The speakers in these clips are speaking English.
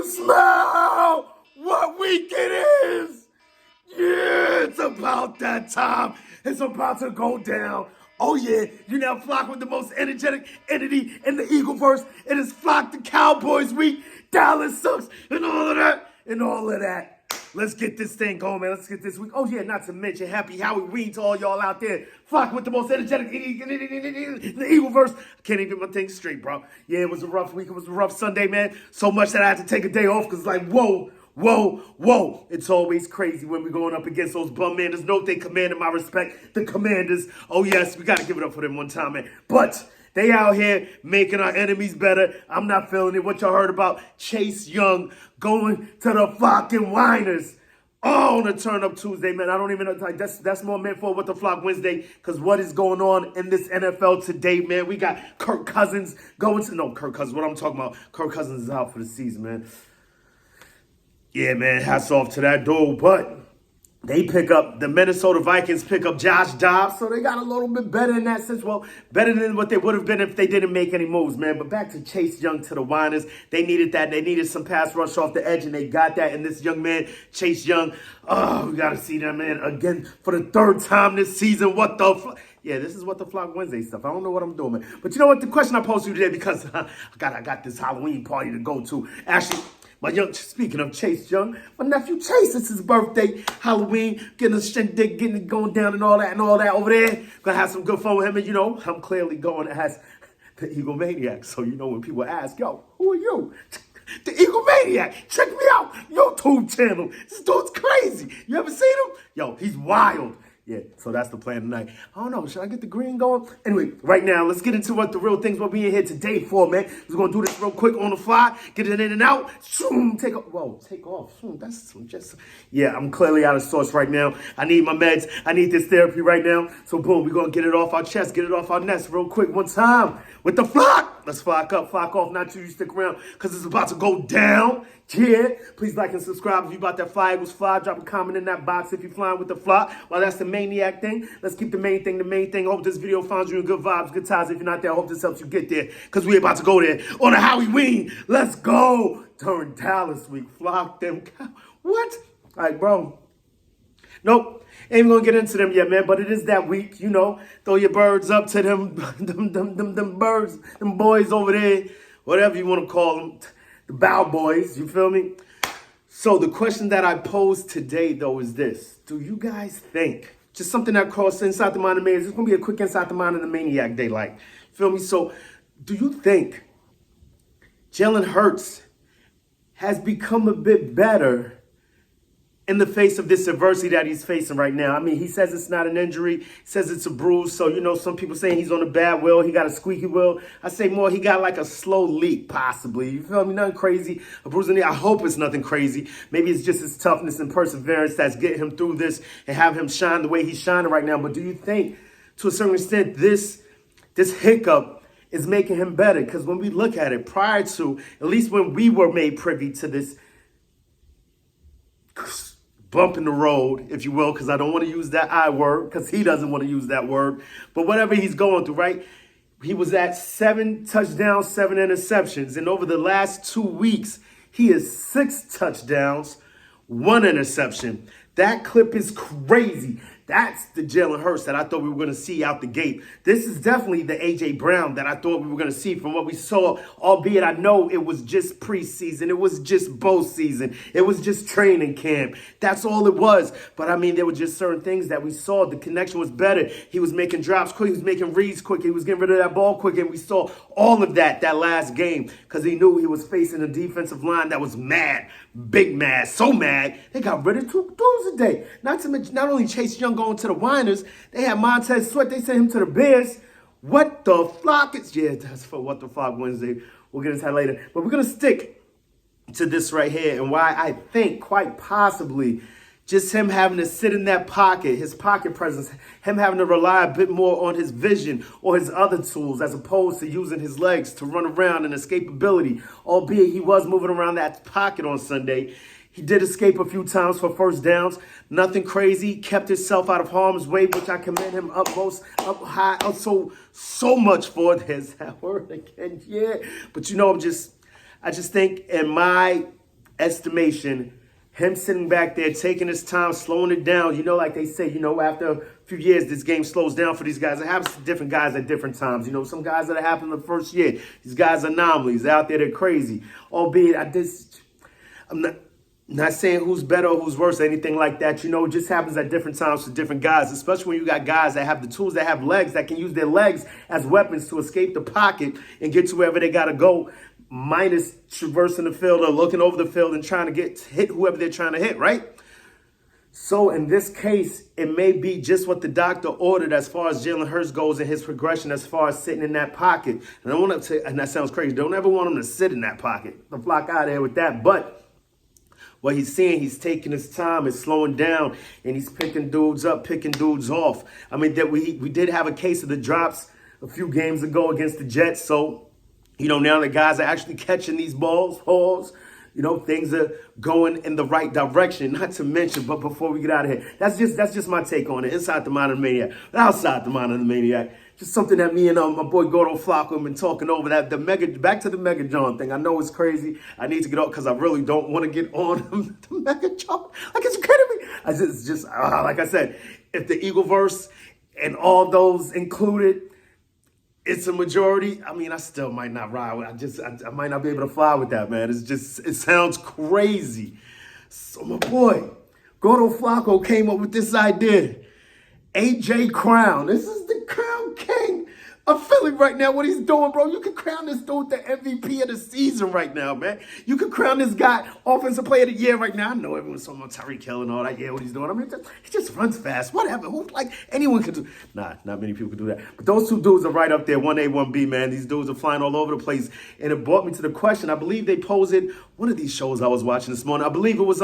smell what week it is? Yeah, it's about that time. It's about to go down. Oh yeah, you now flock with the most energetic entity in the Eagleverse. It is Flock the Cowboys week. Dallas sucks and all of that and all of that. Let's get this thing going, man. Let's get this week. Oh yeah, not to mention happy Halloween to all y'all out there. Flock with the most energetic in the Eagleverse. I can't even get my thing straight, bro. Yeah, it was a rough week. It was a rough Sunday, man. So much that I had to take a day off because like, whoa. It's always crazy when we're going up against those bum manders. Note they commanded my respect. The Commanders. Oh, yes, we got to give it up for them one time, man. But they out here making our enemies better. I'm not feeling it. What y'all heard about Chase Young going to the fucking Whiners. Oh, on a turn up Tuesday, man. I don't even know. Like, that's more meant for What the Flock Wednesday. Because what is going on in this NFL today, man? We got Kirk Cousins going to... No, Kirk Cousins. What I'm talking about. Kirk Cousins is out for the season, man. Yeah, man, hats off to that dude. But the Minnesota Vikings pick up Josh Dobbs, so they got a little bit better in that sense. Well, better than what they would have been if they didn't make any moves, man. But back to Chase Young to the Whiners. They needed that. They needed some pass rush off the edge, and they got that. And this young man, Chase Young, we got to see that man again for the third time this season. What the Yeah, this is What the Flock Wednesday stuff. I don't know what I'm doing, man. But you know what? The question I posed to you today, because I got this Halloween party to go to. Actually, speaking of Chase Young, my nephew Chase, it's his birthday, Halloween, getting it going down and all that over there. Gonna have some good fun with him. And you know, I'm clearly going as the Eagle Maniac. So you know when people ask, yo, who are you? The Eagle Maniac. Check me out. YouTube channel. This dude's crazy. You ever seen him? Yo, he's wild. Yeah, so that's the plan tonight. I don't know, should I get the green going? Anyway, right now, let's get into what the real things what we in here today for, man. We're going to do this real quick on the fly, get it in and out. Take off. That's just... Yeah, I'm clearly out of sorts right now. I need my meds. I need this therapy right now. So, boom, we're going to get it off our chest, get it off our nest real quick one time with the flock. Let's flock up, flock off. Not till you stick around because it's about to go down. Yeah, please like and subscribe if you about that fly Eagles fly. Drop a comment in that box if you're flying with the flock. Well, that's the maniac thing. Let's keep the main thing. Hope this video finds you in good vibes, good times. If you're not there, I hope this helps you get there because we're about to go there on a Halloween. Let's go. Turn Dallas week. Flock them. What? All right, bro. Nope. Ain't gonna get into them yet, man, but it is that week, you know. Throw your birds up to them birds, them boys over there, whatever you want to call them. The Bow Boys, you feel me? So the question that I posed today, though, is this. Do you guys think, just something that crossed inside the mind of the man, it's going to be a quick inside the mind of the maniac day, like, feel me? So do you think Jalen Hurts has become a bit better in the face of this adversity that he's facing right now? I mean, he says it's not an injury. He says it's a bruise. So, you know, some people saying he's on a bad wheel. He got a squeaky wheel. I say more, he got like a slow leak, possibly. You feel me? Nothing crazy. A bruise in the knee. I hope it's nothing crazy. Maybe it's just his toughness and perseverance that's getting him through this and have him shine the way he's shining right now. But do you think, to a certain extent, this hiccup is making him better? Because when we look at it, prior to, at least when we were made privy to this bump in the road, if you will, because I don't want to use that I word, because he doesn't want to use that word. But whatever he's going through, right? He was at 7 touchdowns, 7 interceptions. And over the last 2 weeks, he is 6 touchdowns, 1 interception. That clip is crazy. That's the Jalen Hurts that I thought we were going to see out the gate. This is definitely the A.J. Brown that I thought we were going to see from what we saw, albeit I know it was just preseason. It was just bowl season. It was just training camp. That's all it was. But, I mean, there were just certain things that we saw. The connection was better. He was making drops quick. He was making reads quick. He was getting rid of that ball quick. And we saw all of that last game because he knew he was facing a defensive line that was mad, big mad, so mad. They got rid of 2 dudes a day. Not to mention, not only Chase Young going to the Whiners, they had Montez Sweat. They sent him to the Bears. What the flock is... Yeah, that's for What the Flock Wednesday. We'll get into that later. But we're going to stick to this right here and why I think quite possibly just him having to sit in that pocket, his pocket presence, him having to rely a bit more on his vision or his other tools as opposed to using his legs to run around and escapability, albeit he was moving around that pocket on Sunday. He did escape a few times for first downs. Nothing crazy. Kept himself out of harm's way, which I commend him up high, so much for. There's that word again, yeah. But you know, I just think in my estimation, him sitting back there, taking his time, slowing it down, like they say, after a few years, this game slows down for these guys. It happens to different guys at different times. Some guys that happen in the first year, these guys are anomalies. They're out there, they're crazy. Albeit, I'm not saying who's better or who's worse or anything like that. It just happens at different times for different guys, especially when you got guys that have the tools, that have legs, that can use their legs as weapons to escape the pocket and get to wherever they got to go, minus traversing the field or looking over the field and trying to hit whoever they're trying to hit, right? So in this case, it may be just what the doctor ordered as far as Jalen Hurts goes in his progression as far as sitting in that pocket. And I don't want to, and that sounds crazy, don't ever want him to sit in that pocket. The flock out of there with that. But what he's seeing, he's taking his time, he's slowing down, and he's picking dudes up, picking dudes off. I mean, that we did have a case of the drops a few games ago against the Jets. So, now the guys are actually catching these balls. Things are going in the right direction. Not to mention, but before we get out of here, that's just my take on it. Inside the mind of the maniac, but outside the mind of the maniac, just something that me and my boy Gordo Flacco have been talking over. That back to the Mega John thing. I know it's crazy. I need to get off because I really don't want to get on the Mega John. Like, it's kidding me. It's just like I said, if the Eagleverse and all those included, it's a majority. I mean, I still might not ride with it. I might not be able to fly with that, man. It sounds crazy. So my boy, Gordo Flacco came up with this idea. AJ Crown. This is the Crown King of Philly right now. What he's doing, bro. You can crown this dude the MVP of the season right now, man. You can crown this guy Offensive Player of the Year right now. I know everyone's talking about Tyreek Hill and all that. Yeah, what he's doing. I mean, he just runs fast. Whatever. Anyone can do. Nah, not many people can do that. But those two dudes are right up there, 1A, 1B, man. These dudes are flying all over the place. And it brought me to the question. I believe they posed it. One of these shows I was watching this morning. I believe it was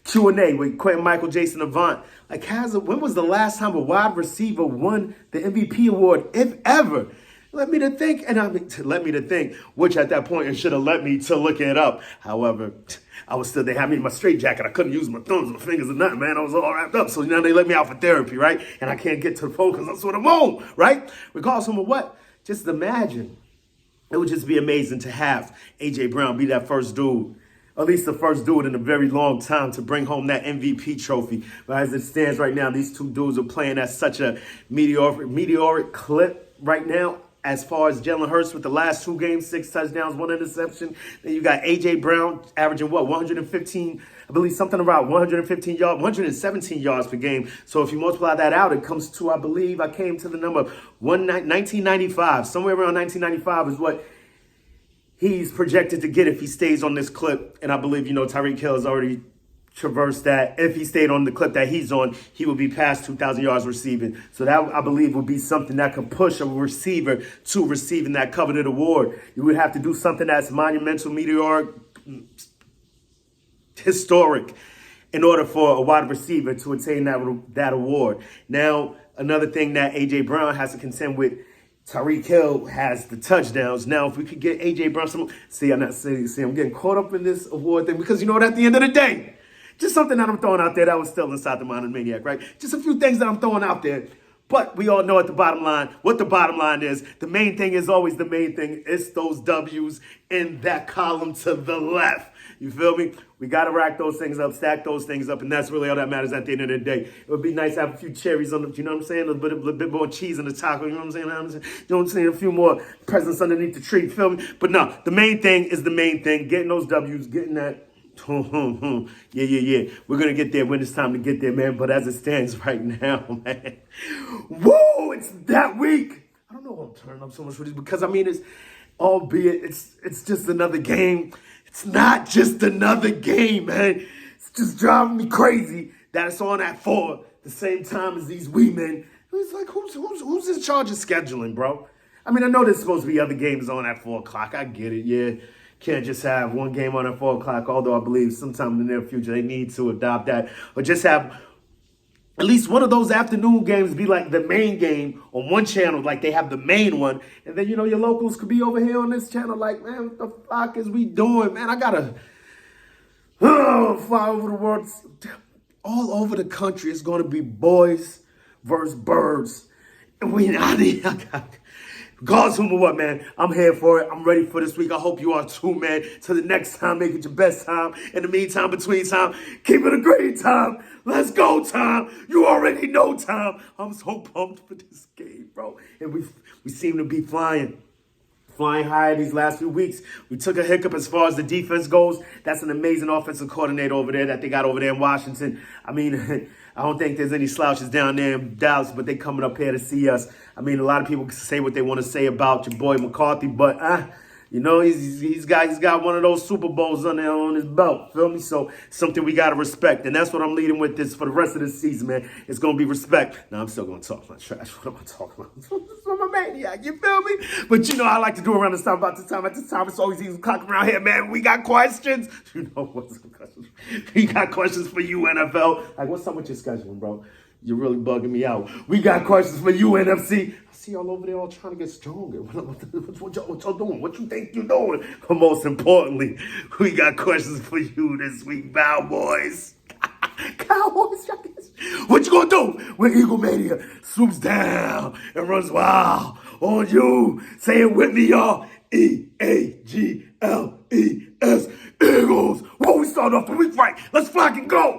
Q&A with Quentin Michael, Jason Avant. Like, when was the last time a wide receiver won the MVP award, if ever? Let me to think, which at that point it should have let me to look it up. However, I was still, they had me in my straitjacket. I couldn't use my thumbs, my fingers, or nothing, man. I was all wrapped up. So now they let me out for therapy, right? And I can't get to the phone because that's what I'm on, right? Regardless of what, just imagine. It would just be amazing to have A.J. Brown be that first dude, at least the first dude in a very long time, to bring home that MVP trophy. But as it stands right now, these two dudes are playing at such a meteoric clip right now. As far as Jalen Hurts with the last 2 games, 6 touchdowns, 1 interception. Then you got A.J. Brown averaging 115, I believe something around 115 yards, 117 yards per game. So if you multiply that out, it comes to, I believe, I came to the number 1995. Somewhere around 1995 is what he's projected to get if he stays on this clip. And I believe, Tyreek Hill has already traversed that. If he stayed on the clip that he's on, he would be past 2,000 yards receiving. So that, I believe, would be something that could push a receiver to receiving that coveted award. You would have to do something that's monumental, meteoric, historic, in order for a wide receiver to attain that award. Now, another thing that A.J. Brown has to contend with, Tyreek Hill has the touchdowns. Now, if we could get A.J. Brown I'm getting caught up in this award thing because, at the end of the day, just something that I'm throwing out there that was still inside the mind of the maniac, right? Just a few things that I'm throwing out there. But we all know at the bottom line, what the bottom line is. The main thing is always the main thing. It's those W's in that column to the left. You feel me? We got to rack those things up, stack those things up, and that's really all that matters at the end of the day. It would be nice to have a few cherries on the, you know what I'm saying? A bit more cheese on the taco, you know what I'm saying? You know what I'm saying? A few more presents underneath the tree, you feel me? But no, the main thing is the main thing. Getting those W's, getting that. Yeah. We're going to get there when it's time to get there, man. But as it stands right now, man. Whoa, it's that week. I don't know why I'm turning up so much for this because, it's just another game. It's not just another game, man. It's just driving me crazy that it's on at 4 the same time as these wee men. It's like, who's in charge of scheduling, bro? I mean, I know there's supposed to be other games on at 4 o'clock. I get it, yeah. Can't just have one game on at 4 o'clock, although I believe sometime in the near future they need to adopt that. Or just have at least one of those afternoon games be like the main game on one channel, like they have the main one. And then, your locals could be over here on this channel like, man, what the fuck is we doing? Man, I got to fly over the world. All over the country, it's going to be boys versus birds. And God's whom what, man. I'm here for it. I'm ready for this week. I hope you are too, man. Till the next time, make it your best time. In the meantime, between time, keep it a great time. Let's go, time. You already know, time. I'm so pumped for this game, bro. And we seem to be flying higher these last few weeks. We took a hiccup as far as the defense goes. That's an amazing offensive coordinator over there that they got over there in Washington. I mean, I don't think there's any slouches down there in Dallas, but they coming up here to see us. I mean, a lot of people can say what they want to say about your boy McCarthy, but you know, he's got one of those Super Bowls on his belt. Feel me? So something we gotta respect, and that's what I'm leading with this for the rest of the season, man. It's gonna be respect. Now I'm still gonna talk my trash. What am I talking about? I'm a maniac. You feel me? But you know, I like to do around this time. About this time, at this time, it's always easy clock around here, man. We got questions. You know what's the questions? We got questions for you, NFL. Like, what's up with your scheduling, bro? You're really bugging me out. We got questions for you, NFC. I see y'all over there all trying to get stronger. What y'all doing? What you think you're doing? But most importantly, we got questions for you this week, Cowboys. Cowboys, what you gonna do when Eagle Mania swoops down and runs wild on you? Say it with me, y'all. Eagles. Eagles. Whoa, we start off the week right. Let's flock and go.